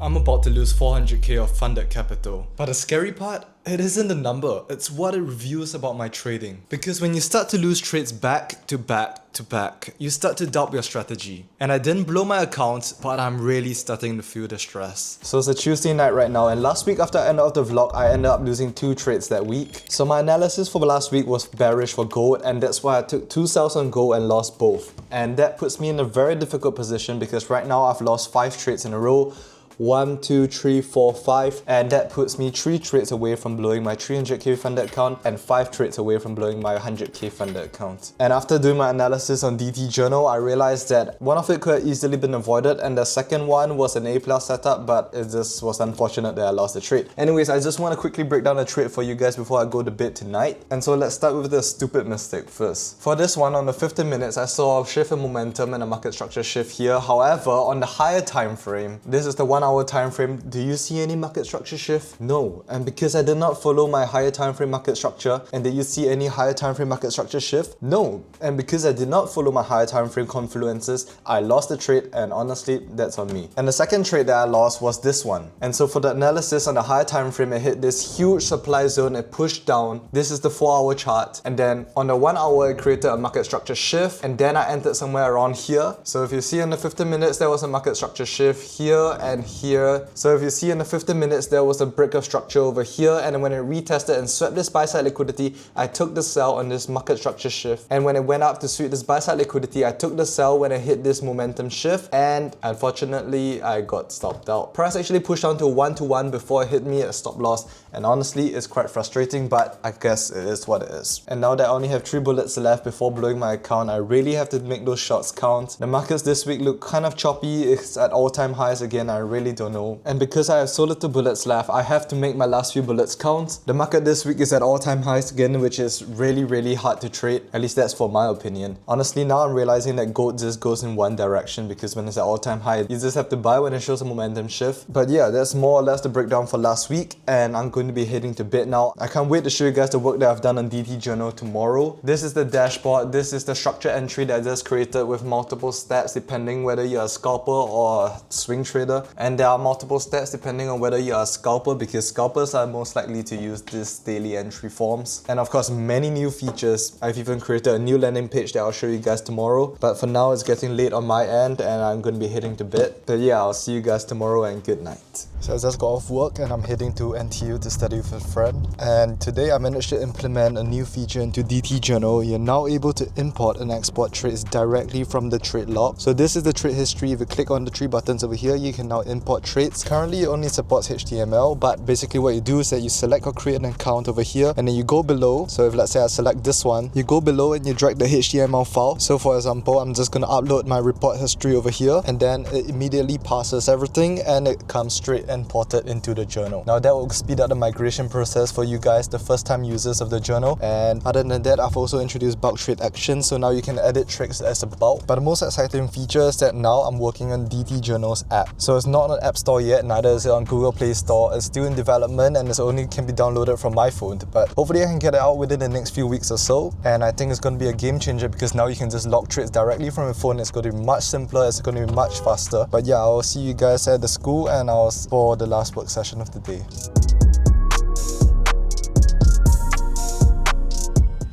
I'm about to lose 400k of funded capital. But the scary part? It isn't the number, it's what it reveals about my trading. Because when you start to lose trades back to back to back, you start to doubt your strategy. And I didn't blow my account, but I'm really starting to feel the stress. So it's a Tuesday night right now, and last week after I ended off the vlog, I ended up losing 2 trades that week. So my analysis for last week was bearish for gold, and that's why I took 2 sells on gold and lost both. And that puts me in a very difficult position because right now I've lost 5 trades in a row. 1, 2, 3, 4, 5, and that puts me 3 trades away from blowing my 300k funded account and 5 trades away from blowing my 100k funded account. And after doing my analysis on DT Journal, I realized that one of it could have easily been avoided, and the second one was an A+ setup, but it just was unfortunate that I lost the trade. Anyways, I just want to quickly break down the trade for you guys before I go to bed tonight. And so let's start with the stupid mistake first. For this one, on the 15 minutes, I saw a shift in momentum and a market structure shift here. However, on the higher time frame, this is the 1 hour time frame, do you see any market structure shift? No. And because I did not follow my higher time frame market structure, and did you see any higher time frame market structure shift? No. And because I did not follow my higher time frame confluences, I lost the trade, and honestly, that's on me. And the second trade that I lost was this one. And so for the analysis on the higher time frame, it hit this huge supply zone, it pushed down. This is the 4-hour chart, and then on the 1 hour, it created a market structure shift, and then I entered somewhere around here. So if you see in the 15 minutes, there was a market structure shift here and here. So if you see in the 15 minutes, there was a break of structure over here, and when it retested and swept this buy side liquidity, I took the sell on this market structure shift. And when it went up to sweep this buy side liquidity, I took the sell when it hit this momentum shift, and unfortunately, I got stopped out. Price actually pushed down to 1-to-1 before it hit me at a stop loss, and honestly, it's quite frustrating, but I guess it is what it is. And now that I only have 3 bullets left before blowing my account, I really have to make those shots count. The markets this week look kind of choppy, it's at all-time highs again, I really don't know. And because I have so little bullets left, I have to make my last few bullets count. The market this week is at all-time highs again, which is really hard to trade. At least that's for my opinion. Honestly, now I'm realizing that gold just goes in one direction, because when it's at all-time high, you just have to buy when it shows a momentum shift. But yeah, that's more or less the breakdown for last week, and I'm going to be heading to bed now. I can't wait to show you guys the work that I've done on DT Journal tomorrow. This is the dashboard. This is the structure entry that I just created with multiple stats depending whether you're a scalper or a swing trader. And there are multiple stats depending on whether you're a scalper, because scalpers are most likely to use this daily entry forms. And of course, many new features. I've even created a new landing page that I'll show you guys tomorrow. But for now, it's getting late on my end and I'm going to be heading to bed. But yeah, I'll see you guys tomorrow and good night. So I just got off work and I'm heading to NTU to study with a friend. And today I managed to implement a new feature into DT Journal. You're now able to import and export trades directly from the trade log. So this is the trade history. If you click on the 3 buttons over here, you can now import trades. Currently it only supports HTML, but basically what you do is that you select or create an account over here, and then you go below. So if let's say I select this one, you go below and you drag the HTML file. So for example, I'm just going to upload my report history over here, and then it immediately passes everything and it comes straight imported into the journal. Now that will speed up the migration process for you guys, the first time users of the journal. And other than that, I've also introduced bulk trade action, so now you can edit trades as a bulk. But the most exciting feature is that now I'm working on DT Journal's app. So it's not on App Store yet, neither is it on Google Play Store. It's still in development and it only can be downloaded from my phone. But hopefully I can get it out within the next few weeks or so. And I think it's going to be a game changer, because now you can just log trades directly from your phone. It's going to be much simpler, it's going to be much faster. But yeah, I'll see you guys at the school and for the last work session of the day.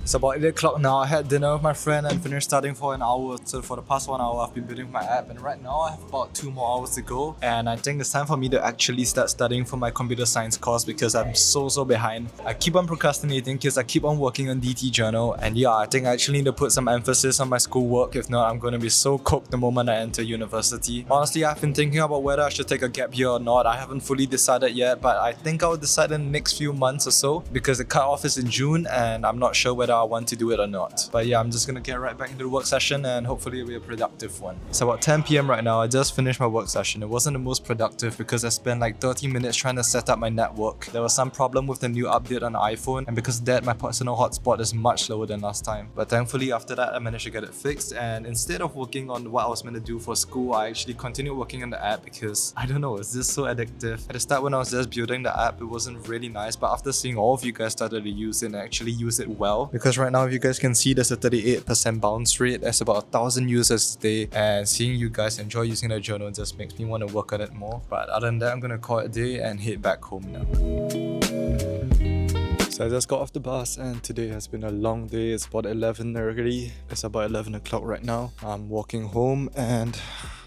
It's about 8 o'clock now. I had dinner with my friend and finished studying for an hour. So for the past 1 hour, I've been building my app, and right now I have about 2 more hours to go. And I think it's time for me to actually start studying for my computer science course, because I'm so behind. I keep on procrastinating because I keep on working on DT Journal. And yeah, I think I actually need to put some emphasis on my schoolwork. If not, I'm going to be so cooked the moment I enter university. Honestly, I've been thinking about whether I should take a gap year or not. I haven't fully decided yet, but I think I'll decide in the next few months or so, because the cutoff is in June and I'm not sure whether I want to do it or not. But yeah, I'm just gonna get right back into the work session, and hopefully it'll be a productive one. It's about 10 PM right now. I just finished my work session. It wasn't the most productive because I spent like 30 minutes trying to set up my network. There was some problem with the new update on the iPhone, and because of that, my personal hotspot is much slower than last time. But thankfully after that, I managed to get it fixed, and instead of working on what I was meant to do for school, I actually continued working on the app, because I don't know, it's just so addictive. At the start when I was just building the app, it wasn't really nice, but after seeing all of you guys started to use it and actually use it well, because because right now, if you guys can see, there's a 38% bounce rate. That's about 1,000 users a day, and seeing you guys enjoy using the journal just makes me want to work on it more. But other than that, I'm gonna call it a day and head back home now. So I just got off the bus and today has been a long day. It's about 11 already. It's about 11 o'clock right now. I'm walking home and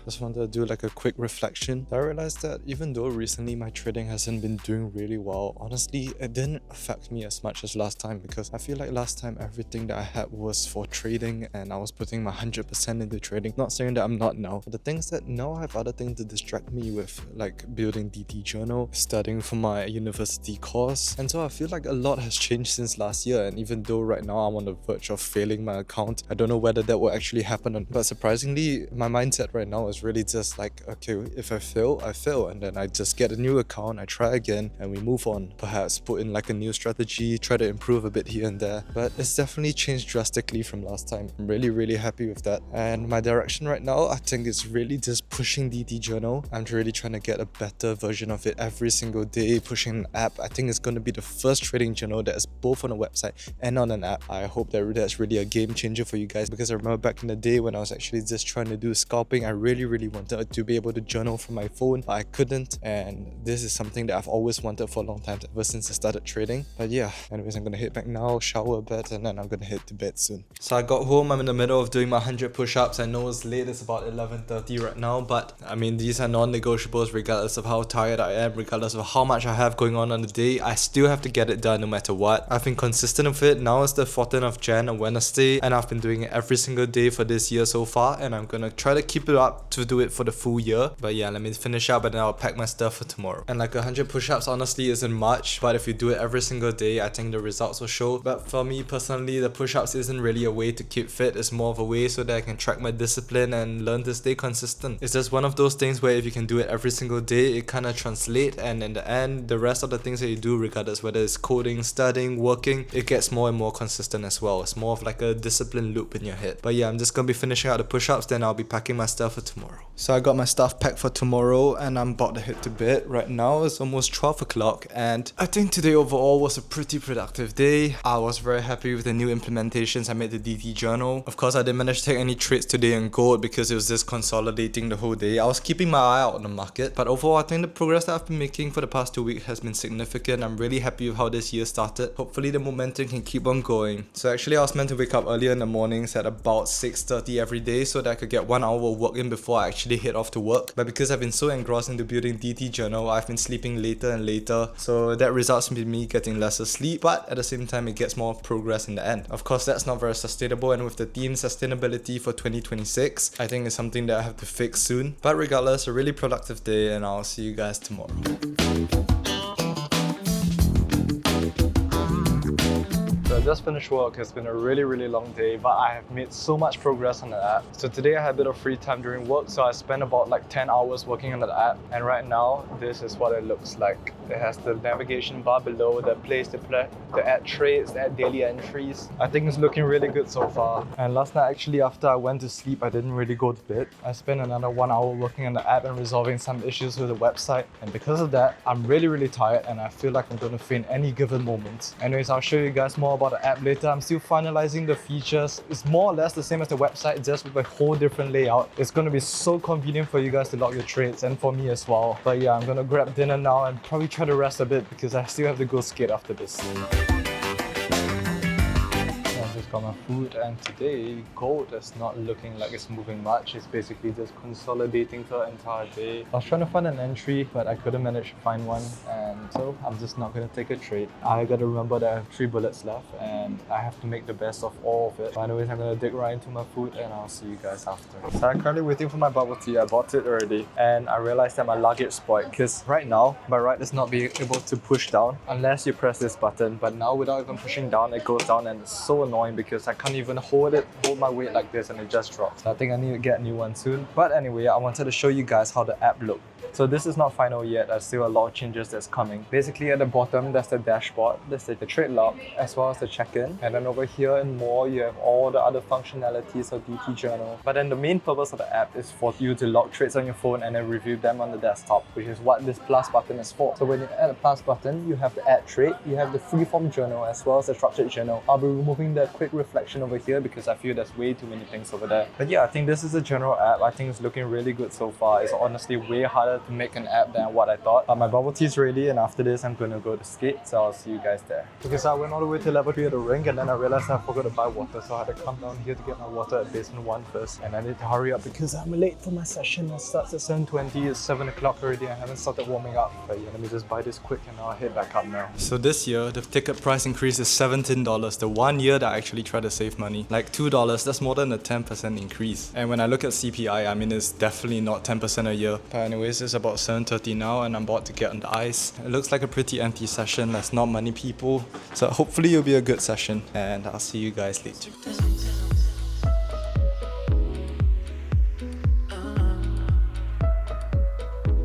just wanted to do like a quick reflection. I realized that even though recently my trading hasn't been doing really well, honestly, it didn't affect me as much as last time, because I feel like last time everything that I had was for trading and I was putting my 100% into trading. Not saying that I'm not now, but the things that now I have other things to distract me with, like building DT journal, studying for my university course. And so I feel like a lot has changed since last year, and even though right now I'm on the verge of failing my account, I don't know whether that will actually happen. But surprisingly, my mindset right now is really just like, okay, if I fail, I fail, and then I just get a new account, I try again, and we move on. Perhaps put in like a new strategy, try to improve a bit here and there. But it's definitely changed drastically from last time. I'm really happy with that. And my direction right now, I think, is really just pushing DT journal. I'm really trying to get a better version of it every single day, pushing an app. I think it's going to be the first trading journal that is both on a website and on an app. I hope that that's really a game changer for you guys, because I remember back in the day when I was actually just trying to do scalping, I really wanted to be able to journal from my phone, but I couldn't. And this is something that I've always wanted for a long time, ever since I started trading. But yeah, anyways, I'm gonna head back now, shower a bit, and then I'm gonna head to bed soon. So I got home, I'm in the middle of doing my 100 push-ups. I know it's late, it's about 11:30 right now, but I mean, these are non-negotiables regardless of how tired I am, regardless of how much I have going on the day. I still have to get it done no matter what. I've been consistent with it. Now it's the 14th of Jan, a Wednesday, and I've been doing it every single day for this year so far, and I'm gonna try to keep it up to do it for the full year. But yeah, let me finish up and then I'll pack my stuff for tomorrow. And like 100 push-ups honestly isn't much, but if you do it every single day, I think the results will show. But for me personally, the push-ups isn't really a way to keep fit. It's more of a way so that I can track my discipline and learn to stay consistent. It's just one of those things where if you can do it every single day, it kind of translates, and in the end, the rest of the things that you do, regardless whether it's coding, studying, working, it gets more and more consistent as well. It's more of like a discipline loop in your head. But yeah, I'm just gonna be finishing out the push-ups, then I'll be packing my stuff for tomorrow. So I got my stuff packed for tomorrow and I'm about to head to bed. Right now it's almost 12 o'clock and I think today overall was a pretty productive day. I was very happy with the new implementations I made to DT journal. Of course, I didn't manage to take any trades today in gold because it was just consolidating the whole day. I was keeping my eye out on the market, but overall I think the progress that I've been making for the past 2 weeks has been significant. I'm really happy with how this year started. Hopefully the momentum can keep on going. So actually I was meant to wake up earlier in the mornings at about 6:30 every day so that I could get 1 hour of work in before I actually head off to work. But because I've been so engrossed into building DT journal, I've been sleeping later and later, so that results in me getting lesser sleep, but at the same time it gets more progress in the end. Of course, that's not very sustainable, and with the theme sustainability for 2026, I think it's something that I have to fix soon. But regardless, a really productive day and I'll see you guys tomorrow. So I just finished work. It's been a really long day, but I have made so much progress on the app. So today I had a bit of free time during work, so I spent about like 10 hours working on the app, and right now this is what it looks like. It has the navigation bar below, the place to play, the add trades, the add daily entries. I think it's looking really good so far. And last night actually, after I went to sleep, I didn't really go to bed. I spent another 1 hour working on the app and resolving some issues with the website, and because of that I'm really tired and I feel like I'm going to faint any given moment. Anyways, I'll show you guys more about the app later. I'm still finalizing the features. It's more or less the same as the website, just with a whole different layout. It's going to be so convenient for you guys to log your trades, and for me as well. But yeah, I'm going to grab dinner now and probably try to rest a bit because I still have to go skate after this. Got my food, and today gold is not looking like it's moving much. It's basically just consolidating for the entire day. I was trying to find an entry, but I couldn't manage to find one, and so I'm just not going to take a trade. I gotta remember that I have 3 bullets left and I have to make the best of all of it. But anyways, I'm gonna dig right into my food and I'll see you guys after. So I'm currently waiting for my bubble tea. I bought it already and I realized that my luggage spoiled, because right now my right is not being able to push down unless you press this button, but now without even pushing down it goes down, and it's so annoying because I can't even hold my weight like this and it just drops. So I think I need to get a new one soon. But anyway, I wanted to show you guys how the app looks. So this is not final yet. There's still a lot of changes that's coming. Basically at the bottom, there's the dashboard, there's the trade log, as well as the check-in. And then over here and more, you have all the other functionalities of DT Journal. But then the main purpose of the app is for you to log trades on your phone and then review them on the desktop, which is what this plus button is for. So when you add a plus button, you have the add trade, you have the freeform journal as well as the structured journal. I'll be removing the quick reflection over here because I feel there's way too many things over there. But yeah, I think this is a general app. I think it's looking really good so far. It's honestly way harder to make an app than what I thought. But my bubble tea is ready, and after this I'm gonna go to skate, so I'll see you guys there. Okay, so I went all the way to level 3 of the rink and then I realized I forgot to buy water, so I had to come down here to get my water at basement 1 first. And I need to hurry up because I'm late for my session. It starts at 7:20, it's 7 o'clock already. I haven't started warming up. But yeah, let me just buy this quick and I'll head back up now. So this year, the ticket price increase is $17. The 1 year that I actually try to save money. Like $2, that's more than a 10% increase. And when I look at CPI, I mean it's definitely not 10% a year. But anyways, it's about 7:30 now and I'm about to get on the ice. It looks like a pretty empty session, there's not many people. So hopefully it'll be a good session and I'll see you guys later.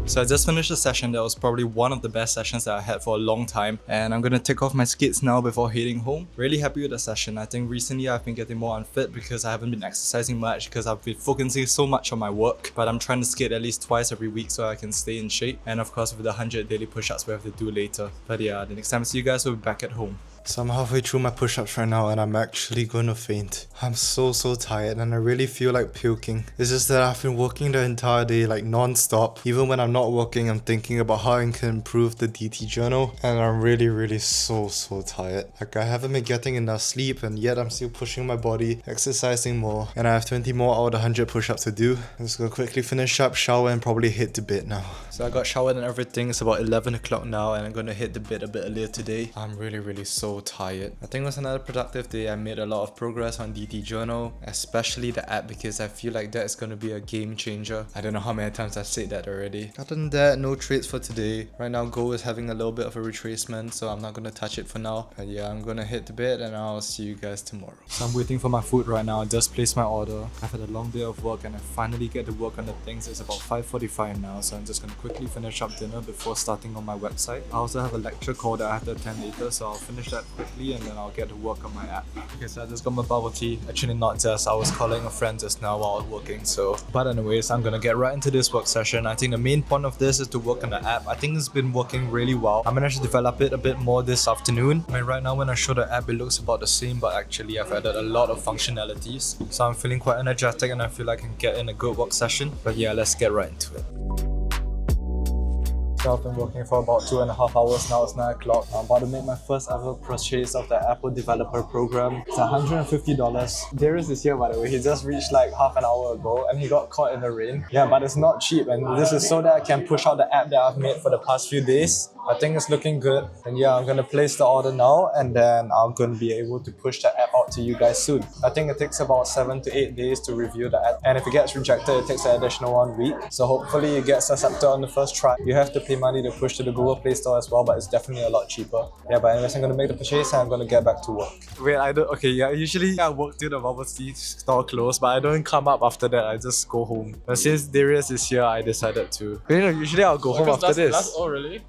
So I just finished a session that was probably one of the best sessions that I had for a long time, and I'm gonna take off my skates now before heading home. Really happy with the session. I think recently I've been getting more unfit because I haven't been exercising much because I've been focusing so much on my work, but I'm trying to skate at least twice every week so I can stay in shape, and of course with the 100 daily push-ups we have to do later. But yeah, the next time I see you guys will be back at home. So I'm halfway through my push-ups right now and I'm actually gonna faint. I'm so tired and I really feel like puking. It's just that I've been working the entire day like non-stop. Even when I'm not working, I'm thinking about how I can improve the DT journal, and I'm really so tired. Like I haven't been getting enough sleep and yet I'm still pushing my body, exercising more, and I have 20 more out of the 100 push-ups to do. I'm just gonna quickly finish up, shower, and probably hit the bed now. So I got showered and everything. It's about 11 o'clock now and I'm gonna hit the bed a bit earlier today. I'm really so tired. I think it was another productive day. I made a lot of progress on DT Journal, especially the app, because I feel like that is going to be a game changer. I don't know how many times I've said that already. Other than that, no trades for today. Right now Go is having a little bit of a retracement, so I'm not going to touch it for now. But yeah, I'm going to hit the bed and I'll see you guys tomorrow. So I'm waiting for my food right now. I just placed my order. I've had a long day of work and I finally get to work on the things. It's about 5:45 now, so I'm just going to quickly finish up dinner before starting on my website. I also have a lecture call that I have to attend later, so I'll finish that quickly and then I'll get to work on my app. Okay, so I just got my bubble tea. Actually not just, I was calling a friend just now while I was working, so. But anyways, I'm gonna get right into this work session. I think the main point of this is to work on the app. I think it's been working really well. I managed to develop it a bit more this afternoon. I mean, right now when I show the app, it looks about the same, but actually I've added a lot of functionalities. So I'm feeling quite energetic and I feel like I can get in a good work session. But yeah, let's get right into it. So I've been working for about 2.5 hours now. It's 9 o'clock. I'm about to make my first ever purchase of the Apple Developer Program. It's $150. Darius is here, by the way. He just reached like half an hour ago and he got caught in the rain. Yeah, but it's not cheap, and this is so that I can push out the app that I've made for the past few days. I think it's looking good. And yeah, I'm gonna place the order now and then I'm gonna be able to push the app out to you guys soon. I think it takes about 7 to 8 days to review the app. And if it gets rejected, it takes an additional 1 week. So hopefully it gets accepted on the first try. You have to pay money to push to the Google Play Store as well, but it's definitely a lot cheaper. Yeah, but anyways, I'm gonna make the purchase and I'm gonna get back to work. Wait, okay, yeah, usually I work till the bubble tea store closed, but I don't come up after that, I just go home. But since Darius is here, I decided to. You know, usually I'll go home after this. Oh, really?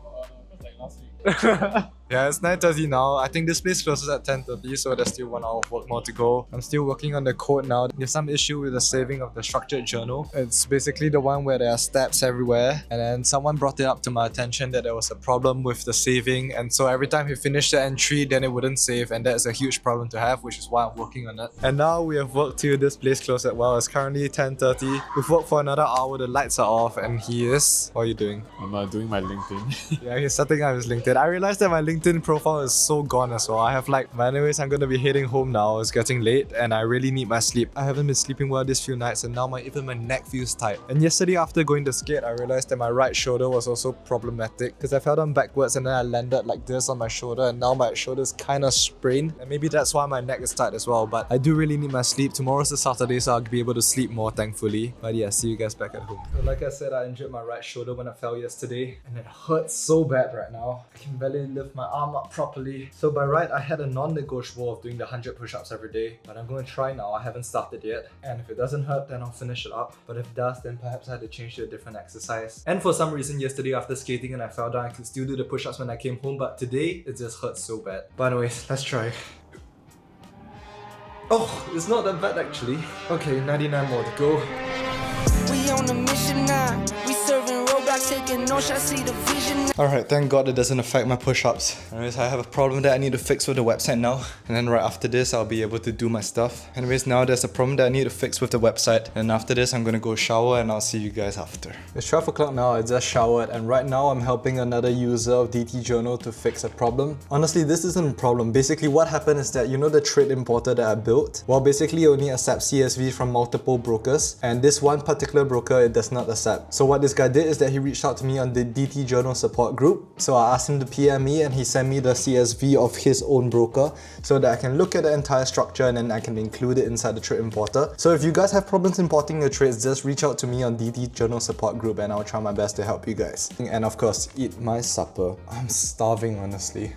Last week. Yeah, it's 9:30 now. I think this place closes at 10:30, so there's still 1 hour of work more to go. I'm still working on the code now. There's some issue with the saving of the structured journal. It's basically the one where there are steps everywhere, and then someone brought it up to my attention that there was a problem with the saving, and so every time he finished the entry, then it wouldn't save, and that's a huge problem to have, which is why I'm working on it. And now we have worked till this place closed at well. It's currently 10:30. We've worked for another hour, the lights are off, and he is... What are you doing? I'm doing my LinkedIn. Yeah, he's setting up his LinkedIn. I realized that my LinkedIn profile is so gone as well. I have like... But anyways, I'm gonna be heading home now. It's getting late and I really need my sleep. I haven't been sleeping well these few nights and now even my neck feels tight. And yesterday after going to skate, I realized that my right shoulder was also problematic because I fell down backwards and then I landed like this on my shoulder, and now my shoulder's kind of sprained, and maybe that's why my neck is tight as well. But I do really need my sleep. Tomorrow's a Saturday, so I'll be able to sleep more, thankfully. But yeah, see you guys back at home. So like I said, I injured my right shoulder when I fell yesterday and it hurts so bad right now. I can barely lift my arm up properly. So by right, I had a non-negotiable of doing the 100 push-ups every day, but I'm going to try now. I haven't started yet. And if it doesn't hurt, then I'll finish it up. But if it does, then perhaps I had to change to a different exercise. And for some reason, yesterday after skating and I fell down, I could still do the push-ups when I came home, but today, it just hurts so bad. But anyways, let's try. Oh, it's not that bad actually. Okay, 99 more to go. We on a mission now. We serving Roblox, taking no shots, see the vision. Alright, thank god it doesn't affect my push-ups. Anyways, I have a problem that I need to fix with the website now. And then right after this, I'll be able to do my stuff. Anyways, now there's a problem that I need to fix with the website. And after this, I'm gonna go shower and I'll see you guys after. It's 12 o'clock now, I just showered. And right now, I'm helping another user of DT Journal to fix a problem. Honestly, this isn't a problem. Basically, what happened is that, you know the trade importer that I built? Well, basically, it only accepts CSV from multiple brokers. And this one particular broker, it does not accept. So what this guy did is that he reached out to me on the DT Journal support group. So I asked him to PM me and he sent me the CSV of his own broker so that I can look at the entire structure and then I can include it inside the trade importer. So if you guys have problems importing your trades, just reach out to me on DT Journal support group and I'll try my best to help you guys. And of course, eat my supper. I'm starving, honestly.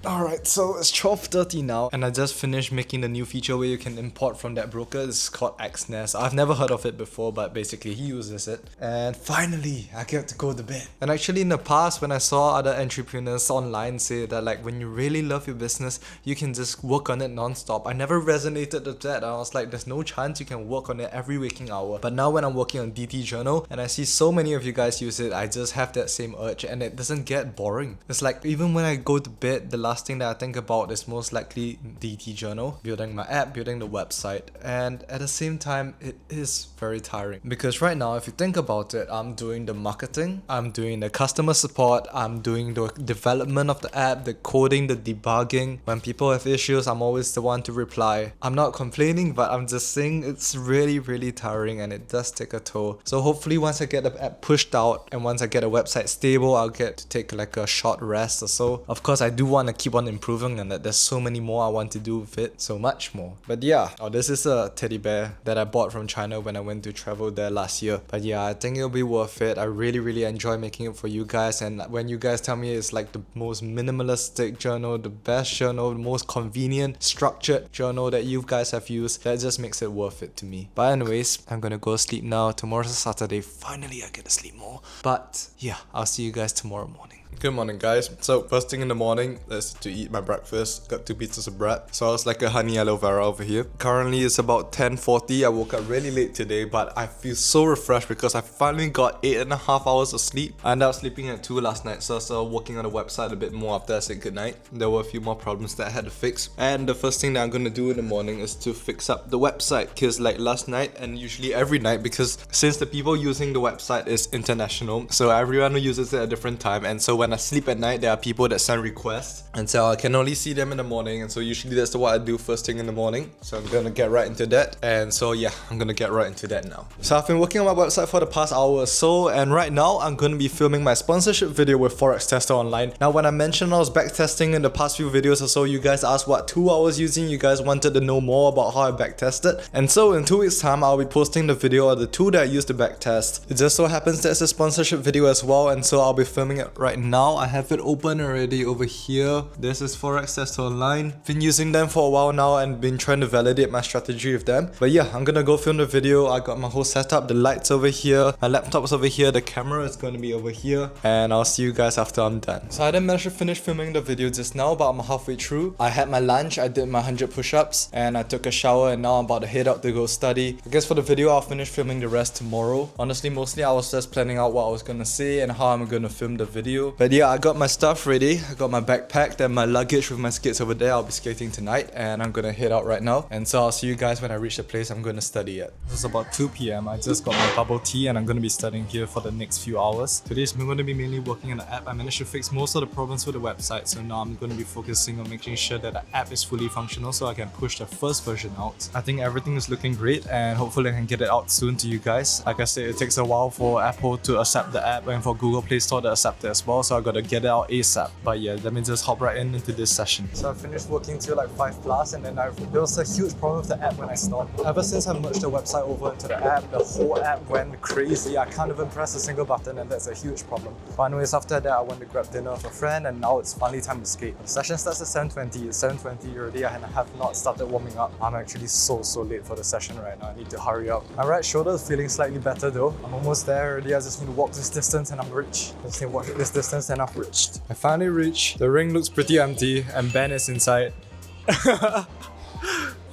Alright, so it's 12:30 now and I just finished making the new feature where you can import from that broker. It's called XNES. I've never heard of it before, but basically he uses it. And finally, I get to go to bed. And actually in the past, when I saw other entrepreneurs online say that like when you really love your business, you can just work on it non-stop. I never resonated with that. I was like, there's no chance you can work on it every waking hour. But now when I'm working on DT Journal and I see so many of you guys use it, I just have that same urge and it doesn't get boring. It's like even when I go to bed, the last thing that I think about is most likely DT Journal, building my app, building the website, and at the same time it is very tiring because right now if you think about it, I'm doing the marketing, I'm doing the customer support, I'm doing the development of the app, the coding, the debugging. When people have issues, I'm always the one to reply. I'm not complaining, but I'm just saying it's really tiring and it does take a toll. So hopefully once I get the app pushed out and once I get a website stable, I'll get to take like a short rest or so. Of course, I do want to keep on improving and that there's so many more I want to do with it, so much more. But yeah, this is a teddy bear that I bought from China when I went to travel there last year. But yeah, I think it'll be worth it. I really enjoy making it for you guys, and when you guys tell me it's like the most minimalistic journal, the best journal, the most convenient, structured journal that you guys have used, that just makes it worth it to me. But anyways, I'm gonna go sleep now. Tomorrow's a Saturday, finally I get to sleep more. But yeah, I'll see you guys tomorrow morning. Good morning guys. So first thing in the morning is to eat my breakfast. Got 2 pieces of bread. So it's like a honey aloe vera over here. Currently it's about 10:40. I woke up really late today, but I feel so refreshed because I finally got 8.5 hours of sleep. I ended up sleeping at 2 last night, so I started working on the website a bit more after I said goodnight. There were a few more problems that I had to fix. And the first thing that I'm gonna do in the morning is to fix up the website, because like last night and usually every night, because since the people using the website is international, so everyone uses it at a different time, and so when I sleep at night, there are people that send requests, and so I can only see them in the morning, and so usually that's what I do first thing in the morning. So I'm gonna get right into that, and so yeah, I'm gonna get right into that now. So I've been working on my website for the past hour or so, and right now I'm gonna be filming my sponsorship video with Forex Tester Online. Now when I mentioned I was backtesting in the past few videos or so, you guys asked what tool I was using. You guys wanted to know more about how I backtested, and so in 2 weeks time I'll be posting the video of the tool that I used to backtest. It just so happens that it's a sponsorship video as well, and so I'll be filming it right now. I have it open already over here. This is Forex Tester Online. Been using them for a while now and been trying to validate my strategy with them. But yeah, I'm gonna go film the video. I got my whole setup, the lights over here, my laptop's over here, the camera is gonna be over here, and I'll see you guys after I'm done. So I didn't manage to finish filming the video just now, but I'm halfway through. I had my lunch, I did my 100 push-ups, and I took a shower, and now I'm about to head out to go study. I guess for the video, I'll finish filming the rest tomorrow. Honestly, mostly I was just planning out what I was gonna say and how I'm gonna film the video. But yeah, I got my stuff ready. I got my backpack and my luggage with my skates over there. I'll be skating tonight and I'm gonna head out right now. And so I'll see you guys when I reach the place I'm gonna study at. This is about 2 p.m. I just got my bubble tea and I'm gonna be studying here for the next few hours. Today's I'm gonna be mainly working on the app. I managed to fix most of the problems with the website, so now I'm gonna be focusing on making sure that the app is fully functional so I can push the first version out. I think everything is looking great and hopefully I can get it out soon to you guys. Like I said, it takes a while for Apple to accept the app and for Google Play Store to accept it as well. out, so I gotta get it out ASAP. But yeah, let me just hop right into this session. So I finished working till like 5+, and then there was a huge problem with the app when I stopped. Ever since I merged the website over into the app, the whole app went crazy. I can't even press a single button, and that's a huge problem. But anyways, after that, I went to grab dinner with a friend, and now it's finally time to skate. The session starts at 7:20. It's 7:20 already, and I have not started warming up. I'm actually so late for the session right now. I need to hurry up. My right shoulder is feeling slightly better though. I'm almost there already. I just need to walk this distance and I'm rich. I just need to walk this distance and I've reached. I finally reached. The ring looks pretty empty and Ben is inside.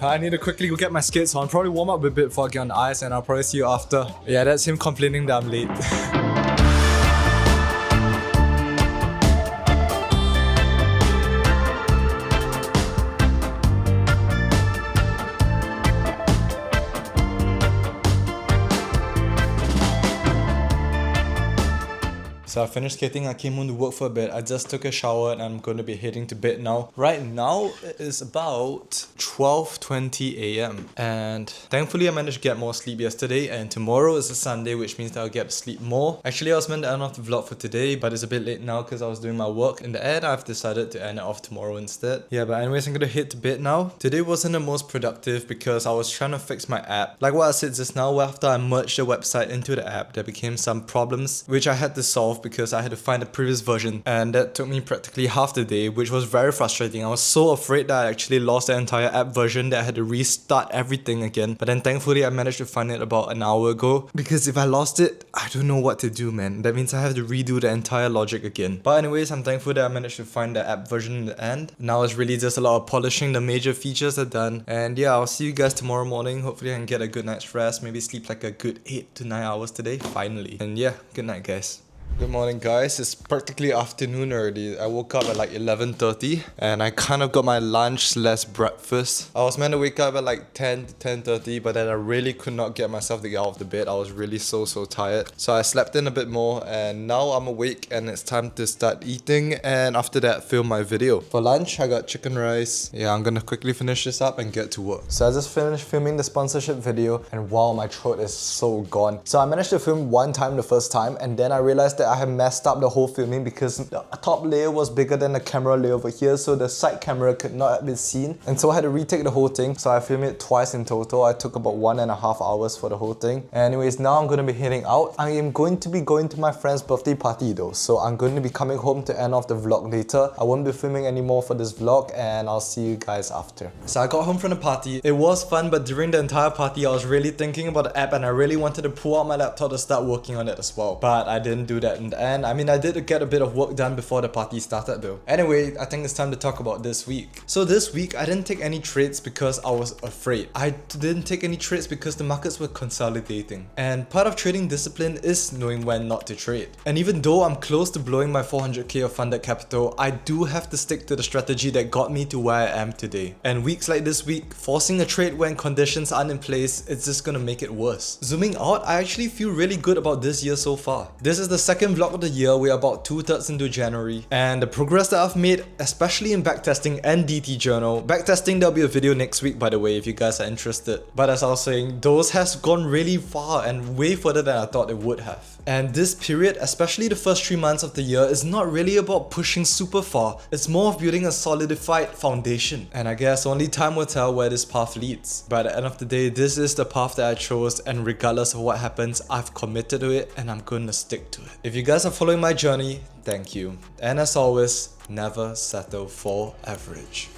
I need to quickly go get my skates on. Probably warm up a bit before I get on the ice, and I'll probably see you after. Yeah, that's him complaining that I'm late. So I finished skating, I came home to work for a bit. I just took a shower and I'm going to be heading to bed now. Right now, it is about 12:20 a.m. And thankfully I managed to get more sleep yesterday, and tomorrow is a Sunday, which means that I'll get to sleep more. Actually, I was meant to end off the vlog for today, but it's a bit late now because I was doing my work. In the end, I've decided to end it off tomorrow instead. Yeah, but anyways, I'm going to head to bed now. Today wasn't the most productive because I was trying to fix my app. Like what I said just now, after I merged the website into the app, there became some problems which I had to solve because I had to find the previous version, and that took me practically half the day, which was very frustrating. I was so afraid that I actually lost the entire app version that I had to restart everything again. But then thankfully I managed to find it about an hour ago, because if I lost it, I don't know what to do, man. That means I have to redo the entire logic again. But anyways, I'm thankful that I managed to find the app version in the end. Now it's really just a lot of polishing. The major features are done, and yeah, I'll see you guys tomorrow morning. Hopefully I can get a good night's rest, maybe sleep like a good 8 to 9 hours today, finally. And yeah, good night guys. Good morning guys, it's practically afternoon already. I woke up at like 11:30 and I kind of got my lunch / breakfast. I was meant to wake up at like 10 to 10:30, but then I really could not get myself to get out of the bed. I was really so tired. So I slept in a bit more, and now I'm awake and it's time to start eating, and after that film my video. For lunch I got chicken rice. Yeah, I'm gonna quickly finish this up and get to work. So I just finished filming the sponsorship video, and wow, my throat is so gone. So I managed to film one time the first time, and then I realized that I had messed up the whole filming because the top layer was bigger than the camera layer over here, so the side camera could not have been seen, and so I had to retake the whole thing. So I filmed it twice in total. I took about 1.5 hours for the whole thing. Anyways, now I'm going to be heading out. I am going to be going to my friend's birthday party though, so I'm going to be coming home to end off the vlog later. I won't be filming anymore for this vlog, and I'll see you guys after. So I got home from the party. It was fun, but during the entire party I was really thinking about the app, and I really wanted to pull out my laptop to start working on it as well, but I didn't do that in the end. I mean, I did get a bit of work done before the party started though. Anyway, I think it's time to talk about this week. So this week, I didn't take any trades because I was afraid. I didn't take any trades because the markets were consolidating. And part of trading discipline is knowing when not to trade. And even though I'm close to blowing my 400k of funded capital, I do have to stick to the strategy that got me to where I am today. And weeks like this week, forcing a trade when conditions aren't in place, it's just gonna make it worse. Zooming out, I actually feel really good about this year so far. This is the second vlog of the year. We are about 2/3 into January, and the progress that I've made, especially in backtesting and DT journal. Backtesting, there'll be a video next week by the way if you guys are interested. But as I was saying, those has gone really far and way further than I thought it would have. And this period, especially the first 3 months of the year, is not really about pushing super far. It's more of building a solidified foundation. And I guess only time will tell where this path leads. But at the end of the day, this is the path that I chose, and regardless of what happens, I've committed to it and I'm gonna stick to it. If you guys are following my journey, thank you. And as always, never settle for average.